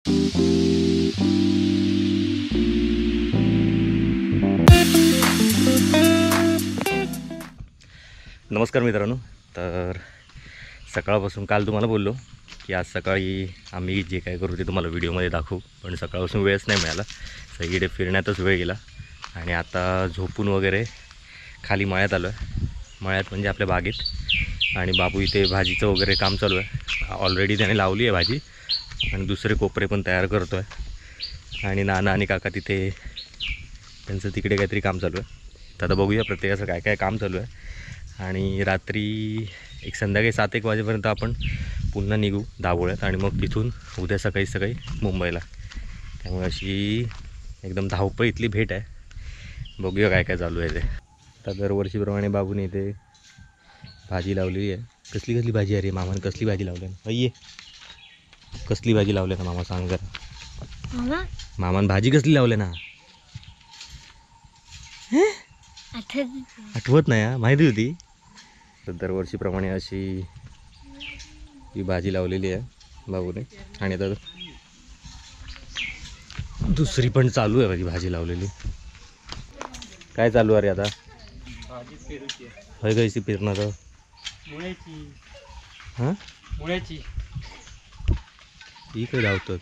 नमस्कार मित्रांनो, तर सकाळपासून काल तुम्हाला बोललो की आज सकाळी आम्ही जे काय करू ते तुम्हाला व्हिडिओमध्ये दाखवू, पण सकाळपासून वेळच नाही मिळाला. सगळीकडे फिरण्यातच वेळ गेला आणि आता झोपून वगैरे खाली मळ्यात आलो आहे. मळ्यात म्हणजे आपल्या बागेत. आणि बाबू इथे भाजीचं वगैरे काम चालू आहे. ऑलरेडी त्याने लावली आहे भाजी आणि दुसरे कोपरे पण तयार करतो आहे. आणि नाना आणि काका तिथे त्यांचं तिकडे काहीतरी काम चालू आहे. तर आता बघूया प्रत्येकाचं काय काय काम चालू आहे. आणि रात्री एक संध्याकाळी 7-1 वाजेपर्यंत आपण पुन्हा निघू दाभोळ्यात आणि मग तिथून उद्या सकाळी मुंबईला. त्यामुळे अशी एकदम धावपळीतली भेट आहे. बघूया काय काय चालू आहे ते. आता दरवर्षीप्रमाणे बाबूने इथे भाजी लावलेली आहे. कसली भाजी आहे रे मामाने? कसली भाजी लावली ना? ये कसली भाजी लावली ना मामा, सांग जरा. मामाने भाजी कसली लावली ना? आठवत नाही? माहिती होती. तर दरवर्षीप्रमाणे अशी ही भाजी लावलेली आहे बाबूने. आणि आता दुसरी पण चालू आहे भाजी लावलेली. काय चालू आहे रे आता? भाजी कशी पेरणार? मुळ्याची. हां, मुळ्याची. ही काय लावतात?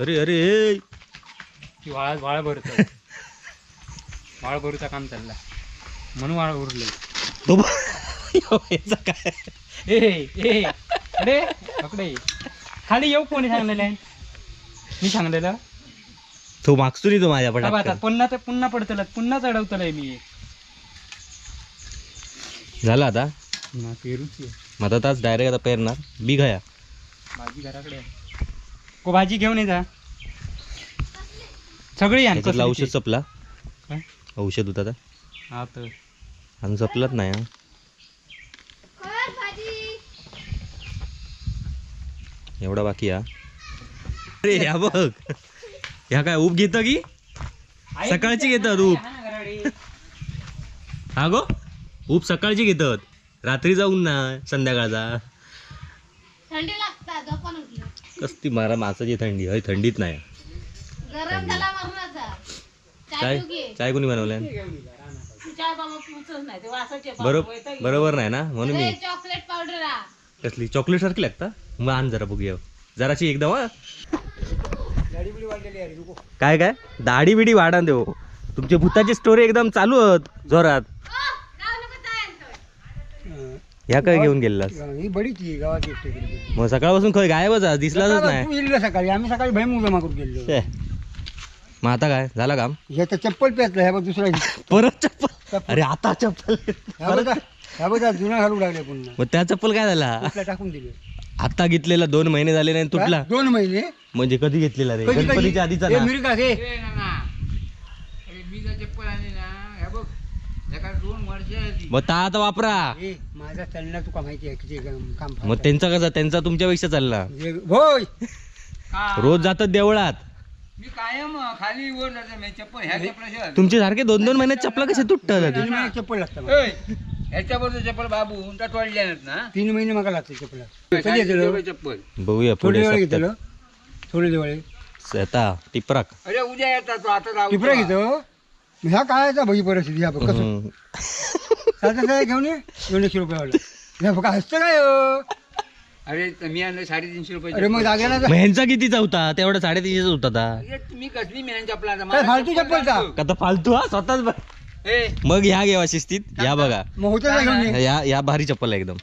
अरे अरे वाळ भरत वाळ भरूचा काम चालला म्हणून वाळ उरले. काय अरे पकडे खाली येऊ. कोणी सांगलेलं आहे? मी सांगलेलं. तो मागतो नाही तो माझ्या पटात. पुन्हा पडतल, पुन्हा चढवतलंय मी. झाला आता पेरूची मग आता डायरेक्ट आता पेरणार. बी घ्या भाजी घराकडे को भाजी घेऊन ये जा सगळी. औषध संपला. औषध होता हा तर आणि संपलाच नाही. एवढा बाकी हा. अरे ह्या बघ, ह्या काय ऊब घेतं की सकाळची घेतात ऊब? हा गो, ऊब सकाळची घेतात, रात्री जाऊन ना संध्याकाळचा. कसली मारा मासाची थंडी. हय थंडीत नाही. चाय कोणी बनवलाय? बरोबर नाही ना म्हणून मी. चॉकलेट पावडर कसली चॉकलेट सारखी लागता? मग आण जरा बघूया जराशी एकदम. काय काय दाढी बिडी वाढा देऊ. तुमची भूताची स्टोरी एकदम चालू होत जोरात. ह्या काय घेऊन गेला? मग सकाळपासून खय गायबच दिसलाच नाही. सकाळी आम्ही सकाळी भैमुग जमा करून गेलो. मग आता काय झालं काम? याचा चप्पल पेचला. ह्या बघ दुसरा परत चप्पल. अरे आता चप्पल ह्या बघा जुना घालू लागले पुन्हा. मग त्या चप्पल काय झाला? टाकून दिले. आता घेतलेला 2 महिने झाले नाही तुटला? 2 महिने म्हणजे कधी घेतलेला रे? गणपतीच्या आधीचा ना? मग ता आता वापरा. माझा चालणार तुका माहिती आहे किती काम. मग त्यांचा कसा? त्यांचा तुमच्यापेक्षा चालला. होय रोज जातात देवळात. मी कायम खाली वर चप्पल. ह्या चप्पल तुमचे सारखे 2-2 महिन्यात चपला कसे तुटतात? चप्पल लागतात. ह्याच्याबरोबर चप्पल बाबू तोडल्या ना. 3 महिने मला लागते चप्पल. चप्पल बघूया पुढे. थोडे दिवाळी आता टिपराक. अरे उद्या येतात. आता टिपरा घेतो. ह्या काय बघी परिस्थिती. ह्या कसं घेऊन ये 200 रुपयावाला हसतं काय? अरे मी आणलं 350 रुपये. अरे मग जागेला ह्यांचा कितीचा होता? तेवढा 350 होता. तुम्ही कसली मेहनत चपला फालतू चप्पलचा का फालतू? हा स्वतःच. मग ह्या घेवा शिस्तीत. या बघा या भारी चप्पल आहे एकदम.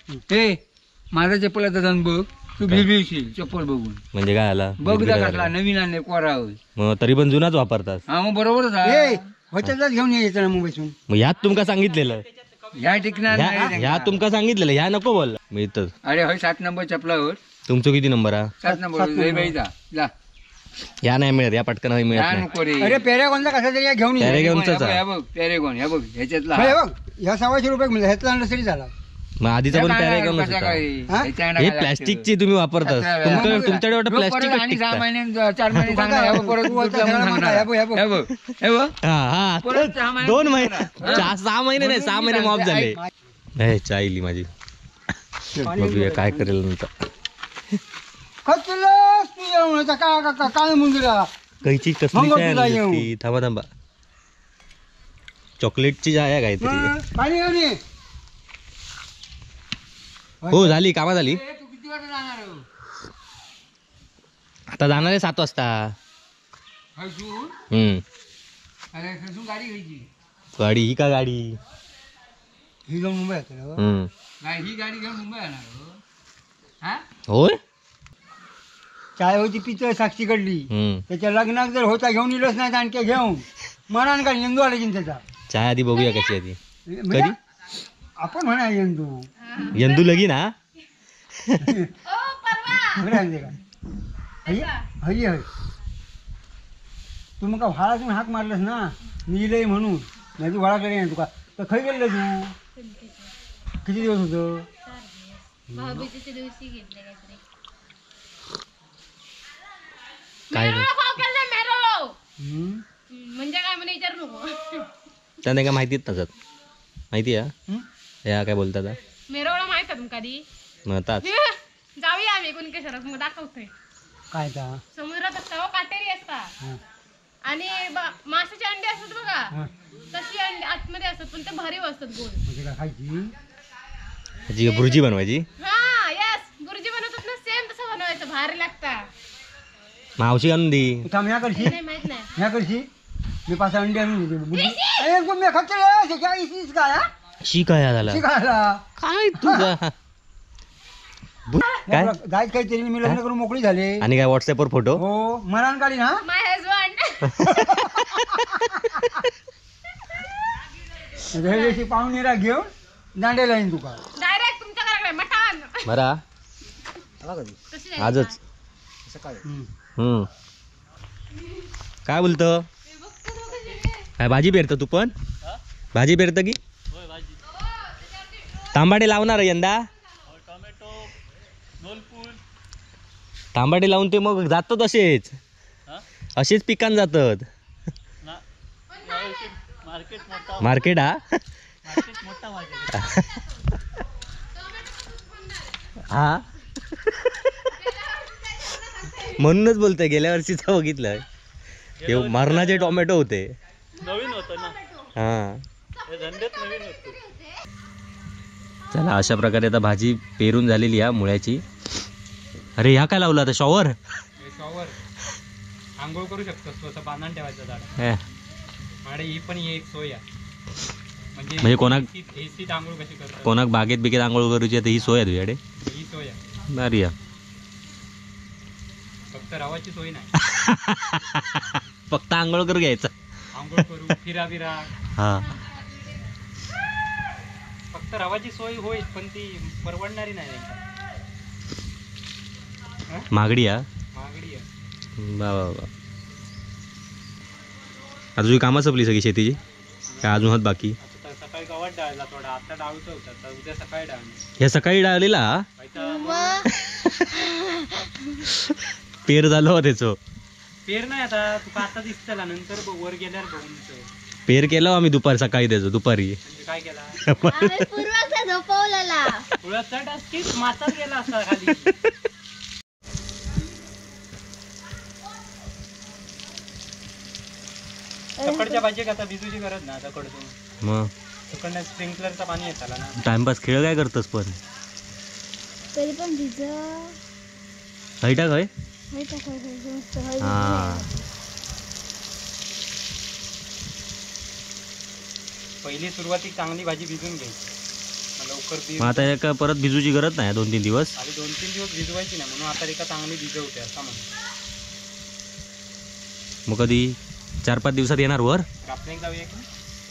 माझा चप्पल आता जाऊन बघ. तू भिजशील चप्पल बघून. म्हणजे काय आला? बघ कसला नवीन आणले कोरा. मग तरी पण जुनाच वापरतात. हा मग बरोबरच घेऊन यायचं ना मुंबईतून. मग ह्यात तुमका सांगितलेलं. ह्या टिकणार ह्या तुमका सांगितलेलं. ह्या नको बोल. मी तर अरे होय 7 नंबर चपलावर. तुमचं किती नंबर हा? 7 नंबर. या नाही मिळत. या पटकन मिळत नको रे. अरे पॅरेगॉनचा कसा तरी घेऊन ये. पॅरेगॉन ह्या बघ ह्याच्यातला. ह्या 100 रुपये मिळाला. ह्यातला आणलं तरी झाला. मग आधीचा पण पॅरेगॉन होता. हे प्लॅस्टिकची तुम्ही वापरतात. तुमच्याकडे वाटत प्लॅस्टिक. 4 महिने 4 महिने 2 महिने 6 महिने नाही 6 महिने मॉप झाले. चायली माझी. बघूया काय करेल नंतर. खचलास तू येऊ काय मुंजला कैची कसली मंगळ चाय तुला आणली येऊ. होती? थांबा थांबा. चॉकलेटची चाय आहे काहीतरी. पाणी घेऊन ये. हो झाली कामा झाली. तू किती वाजता जाणार हो? आता जाणार आहे 7 वाजता. खैसून? अरे खैसून गाडी घ्यायची. गाडी ही का गाडी? ही घेऊन मुंबई येतो ना? नाही ही गाडी घेऊन मुंबई येणार हो. हा होय. चाय होती पितळ साक्षी कडली. त्याच्या लग्नात जर होता घेऊन इलोच नाही आणखी घेऊन मनान का यंदू आला की त्याचा चाय आधी बघूया कशी आहे ती. म्हणजे कधी? आपण म्हणा यंदू यंदू लगी ना. बरं आहे का हय हय हय तू मग व्हाळातून हाक मारलंस ना मी लय म्हणून नाही तू व्हाळाकडे ये तुका तर खै गेलं तू किती दिवस होतं भाऊबीजेच्या दिवशी घेतले काहीतरी काय म्हणजे काय मला विचार नको. त्यांना काय माहितीच नसत. माहिती आहे या काय बोलतात हा? मेरोळा माहित आहे तुमका कधी म्हणतात जाऊया आम्ही कुणकेश्वरात मग दाखवतोय. काय का समुद्रात असता काटेरी असता हां आणि माशाची अंडी असतात बघा हां तशी अंडी आतमध्ये असतात पण ते भारी असतात गोड. म्हणजे काय खायची जी भुर्जी बनवायची. हा यस गुरुजी बनवतात ना सेम तसं बनवायचं भारी लागता. मावशी आणून दे. थांब ह्या करशी नाही माहित नाही. ह्या करशी मी 5 अंडी आणून देते अरे मी खर्च काय इसीच काय हा शी काय झाला शिकायला काय तुझा काय जायच काहीतरी मी लग्न करून मोकळी झाले आणि काय व्हॉट्सअपवर फोटो. हो मनान काढी ना माय हजबंड रहिवासी पाहुणेरा घेऊन दांडेला येईन तुका डायरेक्ट तुमच्या घराकडे मठान बरा तशी नाही आजच. हम्म. काय बोलतो काय भाजी पेरतो तू पण भाजी पेरतं की तांबाटे लावणार आहे यंदा. तांबाटे लावून ते मग जातात असेच असेच पिकान जातात. मार्केट हा हा म्हणूनच बोलतोय गेल्या वर्षीचा बघितलं हे मरणाचे टोमॅटो होते. नवीन होतं ना हा हे धंद्यात नवीन होतं. चला अशा प्रकारे आता भाजी पेरून झालेली आहे मुळ्याची. अरे ह्या काय लावला आता शॉवर. शॉवर आंघोळ करू शकतो स्वतः बांधून ठेवायचं झाड. आणि ही पण ही एक सोय आहे म्हणजे कोणाक एसीत आंघोळ कशी करतात कोणाक बागेत बिगेत आंघोळ करूची आहे तर ही सोय आहे तुझ्याकडे. ही सोय आहे भारी आहे. फक्त रवाची सोय नाही. फक्त आंघोळ करू घ्यायचं. आंघोळ करू फिरा बिरा हा फक्त रवाची सोय होईल पण ती परवडणारी नाही एकदा. मागडी हा महागडी आहे. वा वा वा. आता तुझी कामं संपली सगळी शेतीची काय अजून हात बाकी. आता सकाळी गवत डाळला थोडा आता डाळूचं होतं तर उद्या सकाळी डाळणार. हे सकाळी डाळलेला पेर झालं हो त्याचं. पेर नाही आता तुका आता दिसतला नंतर वर गेल्यावर बघून पेर केला आम्ही दुपारी सकाळी त्याचं दुपारी. म्हणजे काय केला पूर्वाचा झोपवलेला तुला चढ असती माचाच गेला असता खाली. सकाळच्या भाजी आता भिजूची गरज ना आता कडतो मग तिकडनं स्प्रिंकलरचा पाणी येताला ना. टाइमपास खेळ काय करतोस पण तरी पण भिज हैटा काय हा हा पहिली सुरुवाती चांगली भाजी भिजून घ्यायची मग लवकर मग आता एका परत भिजूची गरज नाही 2-3 दिवस. आणि 2-3 दिवस भिजवायची नाही म्हणून आता एका चांगली भिजवते असं म्हणून. मग कधी 4-5 दिवसात येणार वर. आपण जाऊया की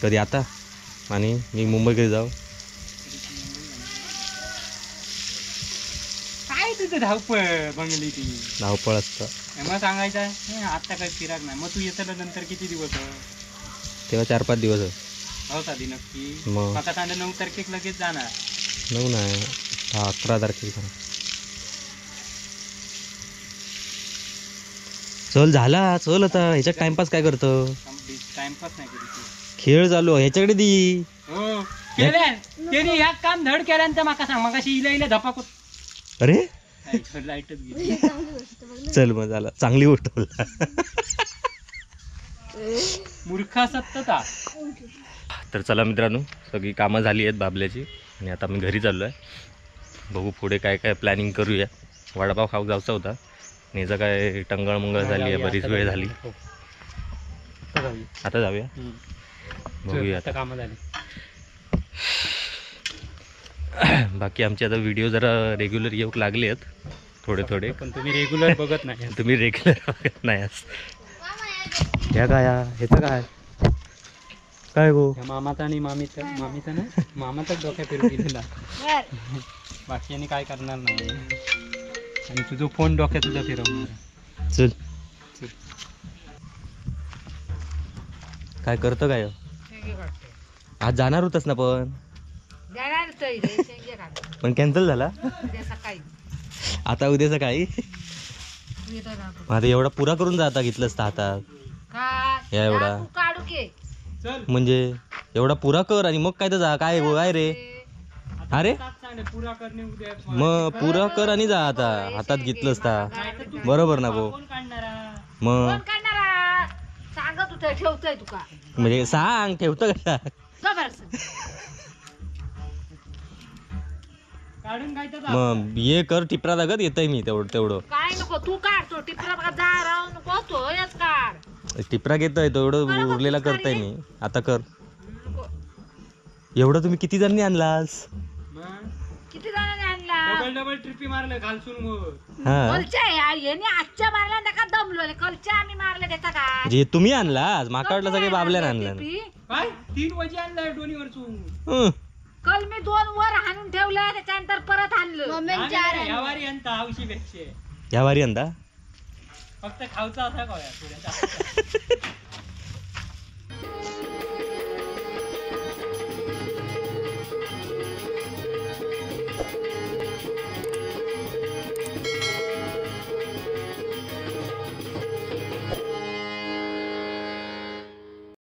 कधी आता आणि मी मुंबईकडे जाऊ. काय तुझं धावपळ बंगली ती धावपळ असतं मग सांगायचं आहे आता काही फिराक नाही मग तू येतं नंतर किती दिवस तेव्हा 4-5 दिवस हो साधी नक्की. मग आता सांगा 9 तारखेक लगेच जाणार. 9 नाही 11 तारखेला. चल झाला चल आता ह्याच्यात टाइमपास काय करतो. टाइमपास नाही कधी तू. खेळ चालू ह्याच्याकडे दी. हो केल्या त्यांनी ह्या काम धड केल्यानंतर माका सांग मगाशी इला धपाक अरे लाईटच गेली. चल मग झालं, चांगली गोष्ट बोलला. मूर्खा सत्तता. तर चला मित्रांनो, सगळी कामं झाली आहेत बाबल्याची आणि आता मी घरी चाललो आहे. बघू पुढे काय काय प्लॅनिंग करूया. वडापाव खाऊ जायचा होता, नेचा काय टंगळ मंगळ झाली आहे, बरीच वेळ झाली. हो. आता जाऊया. आता जाऊया, बघूया. आता कामं झाली. बाकी आमचे आता व्हिडिओ जरा रेग्युलर येऊ लागले आहेत थोडे थोडे. पण तुम्ही रेग्युलर बघत नाही. तुम्ही रेग्युलर बघत नाही आज. ह्या काय ह्याचं काय गो? ह्या मामाचा आणि मामीचा ना मामाचाच डोक्या फिरून गेलेला. बाकी यांनी काय करणार नाही. आणि तुझा फोन डोक्यात तुझा फिरवणार. चल काय करतो काय आज जाणार होतास ना पण कॅन्सल झाला. आता उद्या सकाळी आता एवढा पुरा करून जाता घेतलंस तर हातात या एवढा चल म्हणजे एवढा पुरा कर आणि मग काय तर जा. काय गो काय रे? अरे पुरा करणे उद्या. मग पुरा कर आणि जा. आता हातात घेतलंस ता बरोबर ना गो. कोण काढणारा? मग सांगत होतं ठेवतोय तुका म्हणजे सांग ठेवतं का? काढून काय तर मग ये कर टिपरा लागत येतय मी तेवढं काय नको तू काढतो टिपरा बघा जा राहून नको तो हेच काढ. टिपरा घेतोय तेवढं उरलेला करताय मी. आता कर. एवढं तुम्ही किती जणांनी आणलास? किती जणांनी आणला? डबल ट्रिपी मारलं घालसून मग. हा कलच्या याने आजच्या मारल्या का दमलो कलच्या आम्ही मारले त्याचा का जे तुम्ही आणलास माका वाटलं सगळे बाबल्याने आणलं. काय 3 वजी आणलाय डोनीवरचून. कल मी 2 वर हाणून ठेवलं त्याच्यानंतर परत आणलं. या वारी आणता हौशीपेक्षा. या वारी अंदा फक्त खाऊचा असा काय